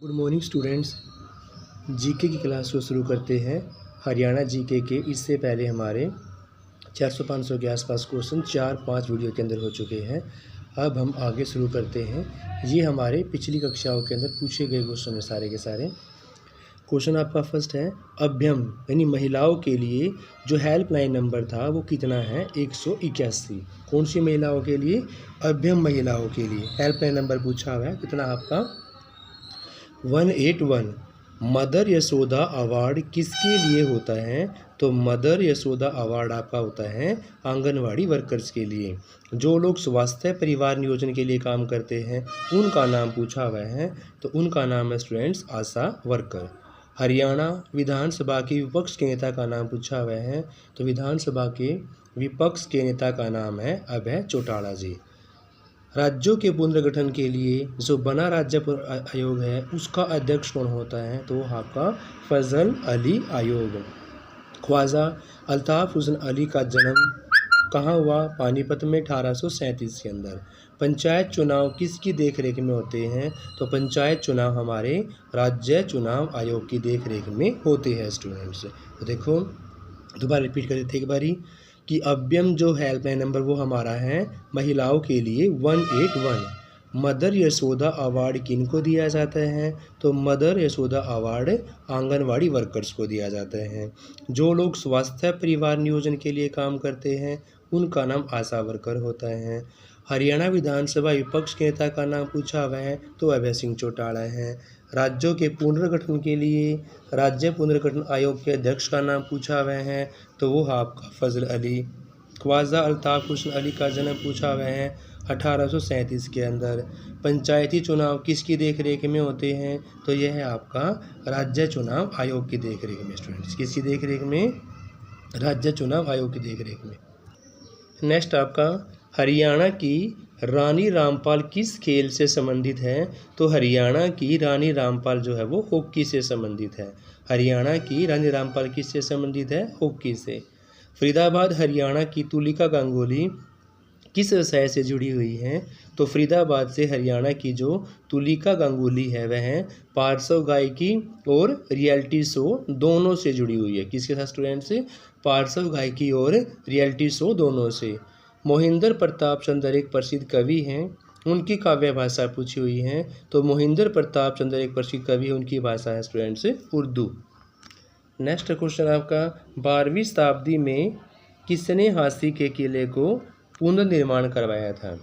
Good morning students. GK की class को शुरू करते हैं। हरियाणा जीके के इससे पहले हमारे 400-500 के आसपास क्वेश्चन 4-5 वीडियो के अंदर हो चुके हैं। अब हम आगे शुरू करते हैं। ये हमारे पिछली कक्षाओं के अंदर पूछे गए क्वेश्चन हैं सारे के सारे। क्वेश्चन आपका फर्स्ट है, अभ्यम यानी महिलाओं के लिए जो हेल्पलाइन नंबर था वो कितना है? 181। कौन सी महिलाओं के लिए? अभ्यम महिलाओं के लिए हेल्पलाइन नंबर पूछा हुआ है, कितना आपका? 181। मदर यशोदा अवार्ड किसके लिए होता है? तो मदर यशोदा अवार्ड आपका होता है आंगनवाड़ी वर्कर्स के लिए। जो लोग स्वास्थ्य परिवार नियोजन के लिए काम करते हैं उनका नाम पूछा हुआ है, तो उनका नाम है स्टूडेंट्स आशा वर्कर। हरियाणा विधानसभा के विपक्ष के नेता का नाम पूछा हुआ है, तो विधानसभा के विपक्ष के नेता का नाम है अभय चौटाला जी। राज्यों के पुनर्गठन के लिए जो बना राज्य आयोग है उसका अध्यक्ष कौन होता है? तो आपका फजल अली आयोग। ख्वाजा अल्ताफ हुसैन अली का जन्म कहाँ हुआ? पानीपत में 1837 के अंदर। पंचायत चुनाव किसकी देखरेख में होते हैं? तो पंचायत चुनाव हमारे राज्य चुनाव आयोग की देखरेख में होते हैं स्टूडेंट्स। तो देखो दोबारा रिपीट कर देते एक बारी कि अभ्यम जो हेल्पलाइन नंबर वो हमारा है महिलाओं के लिए 181। मदर यशोदा अवार्ड किनको दिया जाता है? तो mother Yashoda award anganwadi workers को दिया जाता है। जो लोग स्वास्थ्य परिवार नियोजन के लिए काम करते हैं उनका नाम आशा वर्कर होता है। हरियाणा विधानसभा विपक्ष के नेता का नाम पूछा हुआ है, तो अभय सिंह चौटाला है। राज्यों के पुनर्गठन के लिए राज्य पुनर्गठन आयोग के अध्यक्ष का नाम पूछा हुआ है, तो वो आपका फजल अली। ख्वाजा अल्ताफ हुसैन अली का जन्म पूछा हुआ है 1837 के अंदर। पंचायती चुनाव किसकी देखरेख में होते हैं? तो यह है आपका राज्य चुनाव आयोग की देखरेख में स्टूडेंट्स। किसकी देखरेख में? राज्य चुनाव आयोग की देखरेख में। नेक्स्ट आपका, हरियाणा की रानी रामपाल किस खेल से संबंधित है? तो हरियाणा की रानी रामपाल जो है वो हॉकी से संबंधित है। हरियाणा की रानी रामपाल किससे संबंधित है? हॉकी से। फरीदाबाद हरियाणा की तुलिका गांगुली किस व्यवसाय से जुड़ी हुई हैं? तो फरीदाबाद से हरियाणा की जो तुलिका गांगुली है वह पार्श्व गायकी और रियलिटी शो दोनों से जुड़ी हुई है। किसके साथ स्टूडेंट्स? पार्श्व गायकी और रियलिटी शो दोनों से। मोहिंदर प्रताप चंद्र एक प्रसिद्ध कवि हैं, उनकी काव्य भाषा पूछी हुई है, तो मोहिंदर प्रताप चंद्र एक प्रसिद्ध कवि है, उनकी भाषा है स्टूडेंट्स उर्दू। नेक्स्ट क्वेश्चन आपका, 12वीं शताब्दी में किसने हांसी के किले को पुनर्निर्माण करवाया था?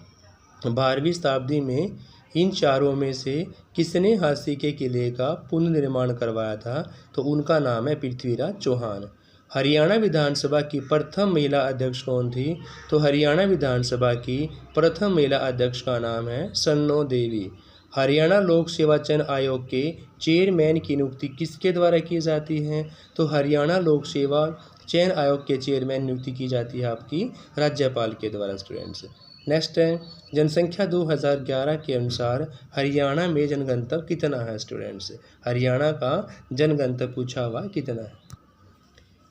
12वीं शताब्दी में इन चारों में से किसने हांसी के किले का पुनर्निर्माण करवाया था? तो उनका नाम है पृथ्वीराज चौहान। हरियाणा विधानसभा की प्रथम महिला अध्यक्ष कौन थी? तो हरियाणा विधानसभा की प्रथम महिला अध्यक्ष का नाम है सन्नो देवी। हरियाणा लोक सेवा चयन आयोग के चेयरमैन की नियुक्ति किसके द्वारा की जाती है? तो हरियाणा लोक सेवा चयन आयोग के चेयरमैन नियुक्ति की जाती है आपकी राज्यपाल के द्वारा स्टूडेंट्स। नेक्स्ट है, जनसंख्या 2011 के अनुसार हरियाणा में जनगणतव्य कितना है स्टूडेंट्स? हरियाणा का जनगणतव्य पूछा हुआ कितना है?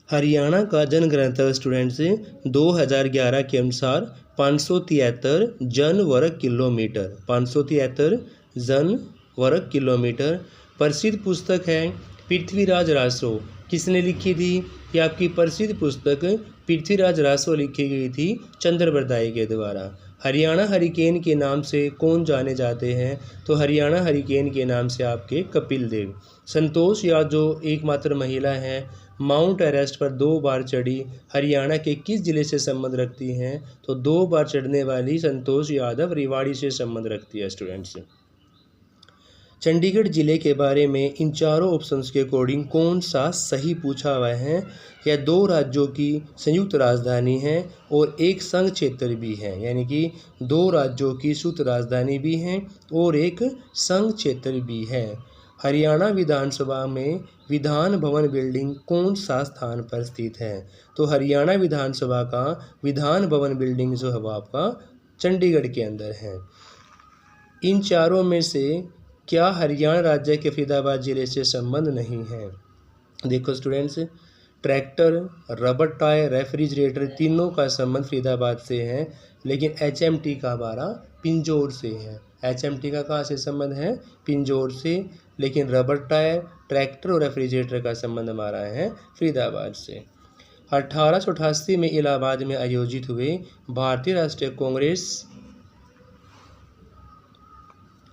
हरियाणा का जनगणतव्य स्टूडेंट्स 2011 के अनुसार 573 जन वर्ग किलोमीटर। 573 जन वर्ग किलोमीटर। प्रसिद्ध पुस्तक है पृथ्वीराज रासो। किसने लिखी थी? ये आपकी प्रसिद्ध पुस्तक पृथ्वीराज रासो लिखी गई थी चंद्रबरदाई के द्वारा। हरियाणा हरिकेन के नाम से कौन जाने जाते हैं? तो हरियाणा हरिकेन के नाम से आपके कपिल देव। संतोष यादव एकमात्र महिला हैं माउंट एवरेस्ट पर 2 बार चढ़ी, हरियाणा के किस जिले से संबंध रखती हैं? तो 2 बार चढ़ने वाली संतोष यादव रेवाड़ी से संबंध रखती है स्टूडेंट्स। चंडीगढ़ जिले के बारे में इन चारों ऑप्शंस के अकॉर्डिंग कौन सा सही पूछा हुआ है? या 2 राज्यों की संयुक्त राजधानी है और एक संघ क्षेत्र भी है, यानी कि 2 राज्यों की संयुक्त राजधानी भी है और एक संघ क्षेत्र भी है। हरियाणा विधानसभा में विधान भवन बिल्डिंग कौन सा स्थान पर स्थित है? तो हरियाणा विधानसभा का विधान भवन बिल्डिंग जो है वो आपका चंडीगढ़ के अंदर है। इन चारों में से क्या हरियाणा राज्य के फरीदाबाद जिले से संबंध नहीं है? देखो students, tractor, rubber tyre, refrigerator तीनों का संबंध फरीदाबाद से है, लेकिन HMT का हमारा पिंजौर से है। HMT का कहाँ से संबंध है? पिंजौर से। लेकिन रबर टायर, ट्रैक्टर और रेफ्रिजरेटर का संबंध हमारा है फरीदाबाद से। 1888 में इलाहाबाद में आयोजित हुए भारतीय राष्ट्रीय कांग्रेस।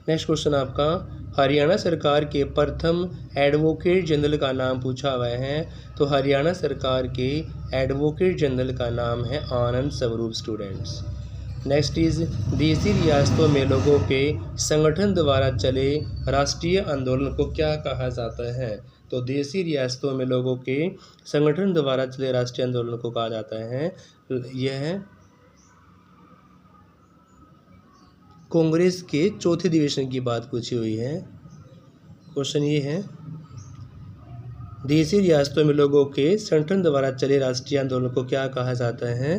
नेक्स्ट क्वेश्चन आपका, हरियाणा सरकार के प्रथम एडवोकेट जनरल का नाम पूछा हुआ है। तो हरियाणा सरकार के एडवोकेट जनरल का नाम है आनंद स्वरूप स्टूडेंट्स। नेक्स्ट इज, देसी रियासतों में लोगों के संगठन द्वारा चले राष्ट्रीय आंदोलन को क्या कहा जाता है। तो देसी रियासतों में लोगों के संगठन द्वारा चले राष्ट्रीय आंदोलन को कहा जाता है, यह कांग्रेस के चौथे अधिवेशन की बात पूछी हुई है। क्वेश्चन ये है, देसी रियासतों में लोगों के संगठन द्वारा चले राष्ट्रीय आंदोलन को क्या कहा जाता है।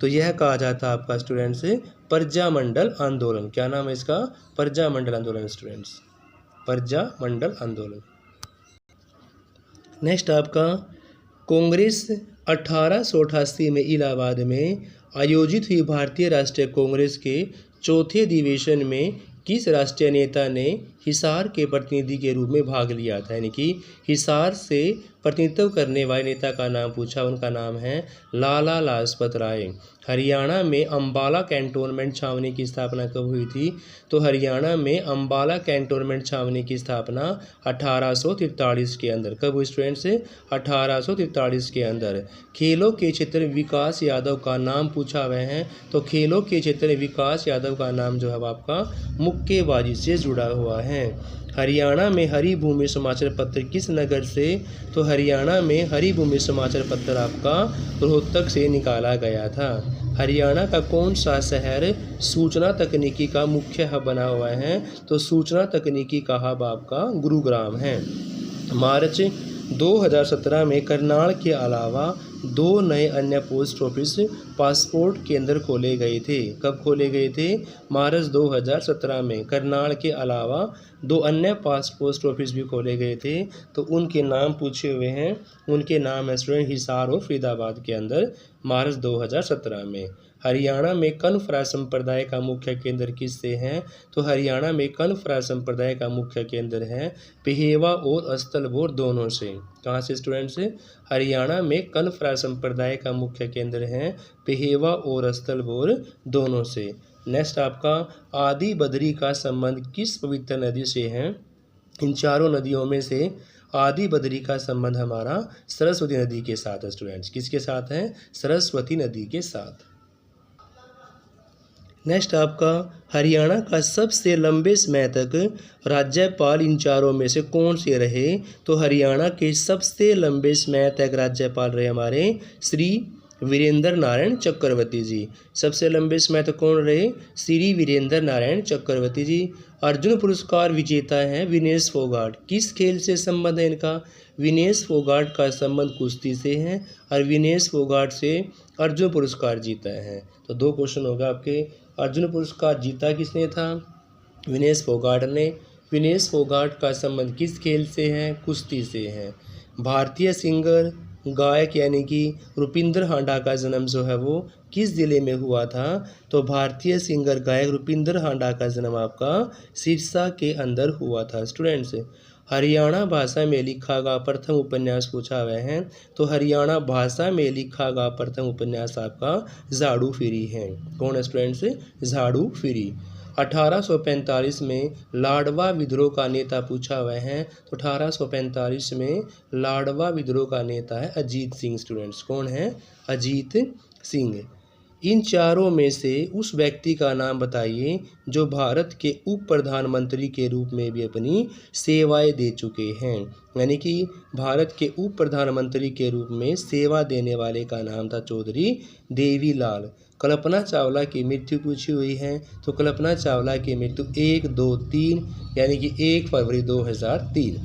तो यह कहा जाता है आपका स्टूडेंट्स प्रजामंडल आंदोलन। क्या नाम है इसका, प्रजामंडल आंदोलन स्टूडेंट्स, प्रजामंडल आंदोलन। नेक्स्ट आपका, कांग्रेस 1888 में इलाहाबाद में आयोजित हुई भारतीय राष्ट्रीय कांग्रेस के चौथे अधिवेशन में किस राष्ट्रीय नेता ने हिसार के प्रतिनिधि के रूप में भाग लिया था। यानी कि हिसार से प्रतिनिधित्व करने वाले नेता का नाम पूछा, उनका नाम है लाला लाजपत राय। हरियाणा में अंबाला कैंटोनमेंट छावनी की स्थापना कब हुई थी। तो हरियाणा में अंबाला कैंटोनमेंट छावनी की स्थापना 1843 के अंदर कब हुई स्टूडेंट्स, 1843 के अंदर। खेलों के क्षेत्र में विकास यादव का नाम पूछा हुआ है। तो खेलों के क्षेत्र में विकास यादव का नाम जो है आपका मुक्केबाजी से जुड़ा हुआ है। हरियाणा में हरी भूमि समाचार पत्र किस नगर से। तो हरियाणा में हरी भूमि समाचार पत्र आपका रोहतक से निकाला गया था। हरियाणा का कौन सा शहर सूचना तकनीकी का मुख्य हब बना हुआ है। तो सूचना तकनीकी का हब आपका गुरुग्राम है। मार्च 2017 में करनाल के अलावा 2 नए अन्य पोस्ट ऑफिस पासपोर्ट केंद्र खोले गए थे। कब खोले गए थे, मार्च 2017 में करनाल के अलावा 2 अन्य पोस्ट ऑफिस भी खोले गए थे। तो उनके नाम पूछे हुए हैं, उनके नाम है स्टूडेंट हिसार और फरीदाबाद के अंदर मार्च 2017 में। हरियाणा में कनफ्रा संप्रदाय का मुख्य केंद्र किससे है। तो हरियाणा में कनफ्रा संप्रदाय का मुख्य केंद्र है पेहेवा और अस्तलबोर दोनों से। कहाँ से स्टूडेंट्स, हरियाणा में कनफ्रा संप्रदाय का मुख्य केंद्र है पेहेवा और अस्तलबोर दोनों से। नेक्स्ट आपका, आदि बद्री का संबंध किस पवित्र नदी से है। इन चारों नदियों में से आदि बद्री का संबंध हमारा सरस्वती नदी के साथ है स्टूडेंट्स। किसके साथ है, सरस्वती नदी के साथ। नेक्स्ट आपका, हरियाणा का सबसे लंबे समय तक राज्यपाल इन चारों में से कौन से रहे। तो हरियाणा के सबसे लंबे समय तक राज्यपाल रहे हमारे श्री वीरेंद्र नारायण चक्रवर्ती जी। सबसे लंबे समय तक कौन रहे, श्री वीरेंद्र नारायण चक्रवर्ती जी। अर्जुन पुरस्कार विजेता हैं विनेश फोगाट। किस खेल से संबंध है इनका, विनेश फोगाट का संबंध कुश्ती से है और विनेश फोगाट से अर्जुन पुरस्कार जीता है। तो 2 क्वेश्चन होगा आपके, अर्जुन पुरस्कार जीता किसने था, विनेश फोगाट ने। विनेश फोगाट का संबंध किस खेल से है, कुश्ती से है। भारतीय सिंगर गायक यानी कि रुपिंदर हांडा का जन्म जो है वो किस ज़िले में हुआ था। तो भारतीय सिंगर गायक रुपिंदर हांडा का जन्म आपका सिरसा के अंदर हुआ था स्टूडेंट्स। हरियाणा भाषा में लिखा गया प्रथम उपन्यास पूछा हुआ है। तो हरियाणा भाषा में लिखा गया प्रथम उपन्यास आपका झाड़ू फिरी है। कौन है स्टूडेंट्स, झाड़ू फिरी। 1845 में लाडवा विद्रोह का नेता पूछा हुआ है। तो 1845 में लाडवा विद्रोह का नेता है अजीत सिंह स्टूडेंट्स। कौन है, अजीत सिंह। इन चारों में से उस व्यक्ति का नाम बताइए जो भारत के उप प्रधानमंत्री के रूप में भी अपनी सेवाएं दे चुके हैं। यानी कि भारत के उप प्रधानमंत्री के रूप में सेवा देने वाले का नाम था चौधरी देवीलाल। कल्पना चावला की मृत्यु पूछी हुई है। तो कल्पना चावला की मृत्यु 1, 2, 3 यानी कि 1 फरवरी 2003।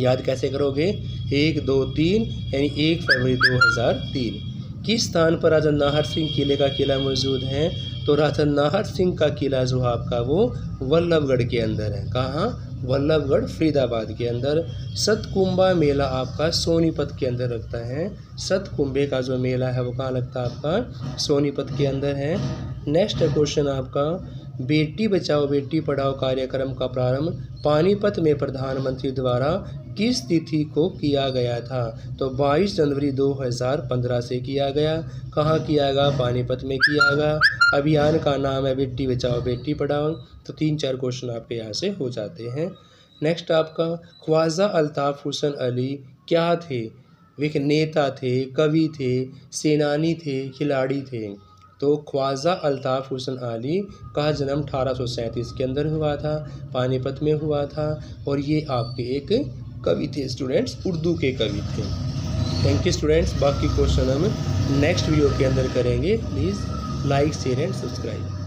याद कैसे करोगे, 1, 2, 3 यानी 1 फरवरी 2003। किस स्थान पर राजा नाहर सिंह किले का किला मौजूद है। तो राजा नाहर सिंह का किला जो है आपका वो वल्लभगढ़ के अंदर है। कहाँ, वल्लभगढ़ फरीदाबाद के अंदर। सतकुंभा मेला आपका सोनीपत के अंदर लगता है। सतकुंभे का जो मेला है वो कहाँ लगता है आपका, सोनीपत के अंदर है। नेक्स्ट क्वेश्चन आपका, बेटी बचाओ बेटी पढ़ाओ कार्यक्रम का प्रारंभ पानीपत में प्रधानमंत्री द्वारा किस तिथि को किया गया था? तो 22 जनवरी 2015 से किया गया। कहाँ किया गया? पानीपत में किया गया। अभियान का नाम है बेटी बचाओ बेटी पढ़ाओ। तो 3-4 क्वेश्चन आपके यहाँ से हो जाते हैं। नेक्स्ट आपका ख्वाजा अल्ताफ़ हुसैन अली क्या थे? वे एक नेता थे, कवि थे, सेनानी थे, खिलाड़ी थे। तो ख्वाजा अल्ताफ़ हुसैन अली का जन्म 1837 के अंदर हुआ था, पानीपत में हुआ था और ये आपके एक कवि थे स्टूडेंट्स, उर्दू के कवि थे। Thank you students. बाकी क्वेश्चन हम नेक्स्ट वीडियो के अंदर करेंगे। Please like share and subscribe.